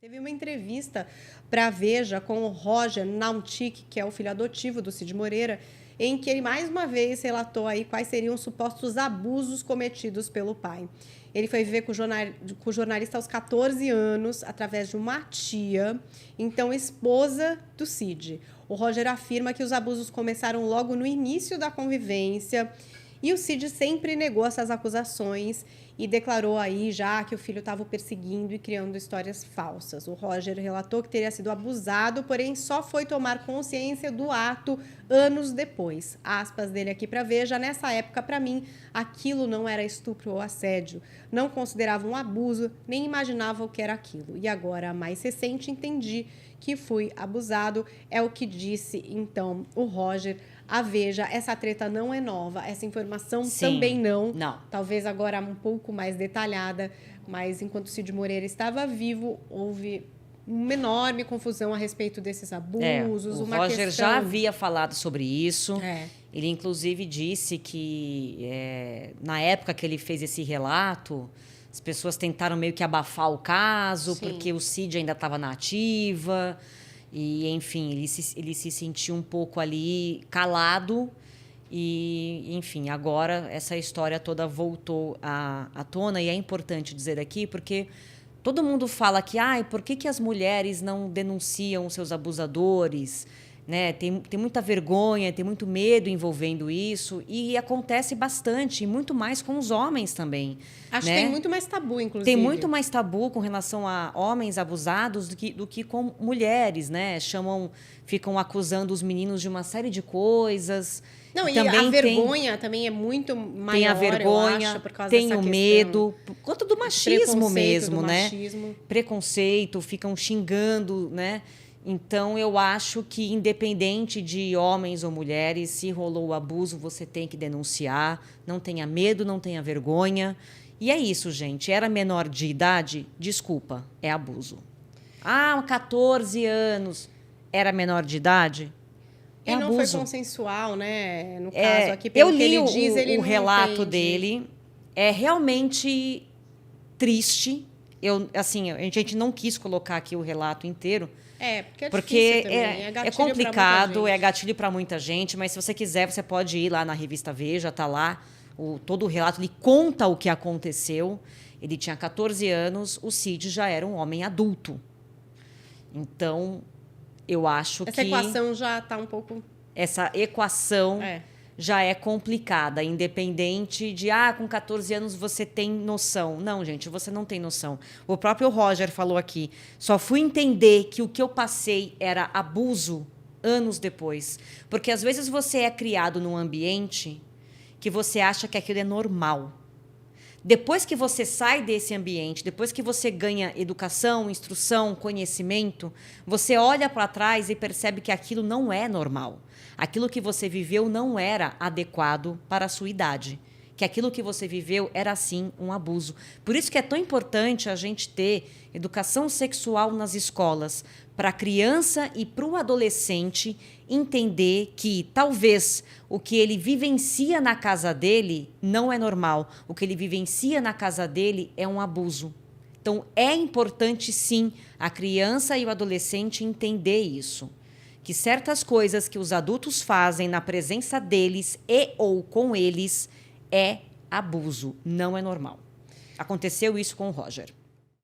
Teve uma entrevista para a Veja com o Roger Nautic, que é o filho adotivo do Cid Moreira, em que ele mais uma vez relatou aí quais seriam os supostos abusos cometidos pelo pai. Ele foi viver com o jornalista aos 14 anos, através de uma tia, então esposa do Cid. O Roger afirma que os abusos começaram logo no início da convivência e o Cid sempre negou essas acusações e declarou aí já que o filho estava o perseguindo e criando histórias falsas. O Roger relatou que teria sido abusado, porém só foi tomar consciência do ato anos depois. Aspas dele aqui para Veja: nessa época, para mim, aquilo não era estupro ou assédio. Não considerava um abuso, nem imaginava o que era aquilo. E agora, mais recente, entendi que fui abusado. É o que disse, então, o Roger à Veja. Essa treta não é nova, essa informação também não. Talvez agora um pouco mais detalhada, mas enquanto o Cid Moreira estava vivo, houve uma enorme confusão a respeito desses abusos. O Roger já havia falado sobre isso. Ele, inclusive, disse que, na época que ele fez esse relato, as pessoas tentaram meio que abafar o caso, porque o Cid ainda estava na ativa. E, enfim, ele se sentiu um pouco ali calado. E, enfim, agora essa história toda voltou à tona. E é importante dizer aqui, porque todo mundo fala que por que as mulheres não denunciam seus abusadores? Né? Tem muita vergonha, tem muito medo envolvendo isso. E acontece bastante, e muito mais com os homens também. Acho que tem muito mais tabu, inclusive. Tem muito mais tabu com relação a homens abusados do que com mulheres, né? Ficam acusando os meninos de uma série de coisas. Não, e também a vergonha também é muito maior, tem a vergonha, eu acho, por causa tem dessa o questão. medo, por conta do machismo mesmo, né? Machismo. Preconceito, ficam xingando, né? Então, eu acho que, independente de homens ou mulheres, se rolou o abuso, você tem que denunciar. Não tenha medo, não tenha vergonha. E é isso, gente. Era menor de idade? Desculpa, é abuso. 14 anos. Era menor de idade? E não abuso. Foi consensual, né? No caso aqui, pelo eu li que ele diz, ele o não relato entende. dele. É realmente triste. A gente não quis colocar aqui o relato inteiro. Porque é complicado, é gatilho para muita gente, mas se você quiser, você pode ir lá na revista Veja, tá lá todo o relato, ele conta o que aconteceu. Ele tinha 14 anos, o Cid já era um homem adulto. Então, eu acho essa equação já está um pouco... Essa equação já é complicada, independente de, com 14 anos você tem noção. Não, gente, você não tem noção. O próprio Roger falou aqui, só fui entender que o que eu passei era abuso anos depois. Porque, às vezes, você é criado num ambiente que você acha que aquilo é normal. Depois que você sai desse ambiente, depois que você ganha educação, instrução, conhecimento, você olha para trás e percebe que aquilo não é normal. Aquilo que você viveu não era adequado para a sua idade. Que aquilo que você viveu era, sim, um abuso. Por isso que é tão importante a gente ter educação sexual nas escolas, para a criança e para o adolescente entender que talvez o que ele vivencia na casa dele não é normal. O que ele vivencia na casa dele é um abuso. Então, é importante, sim, a criança e o adolescente entender isso. Que certas coisas que os adultos fazem na presença deles e ou com eles é abuso, não é normal. Aconteceu isso com o Roger.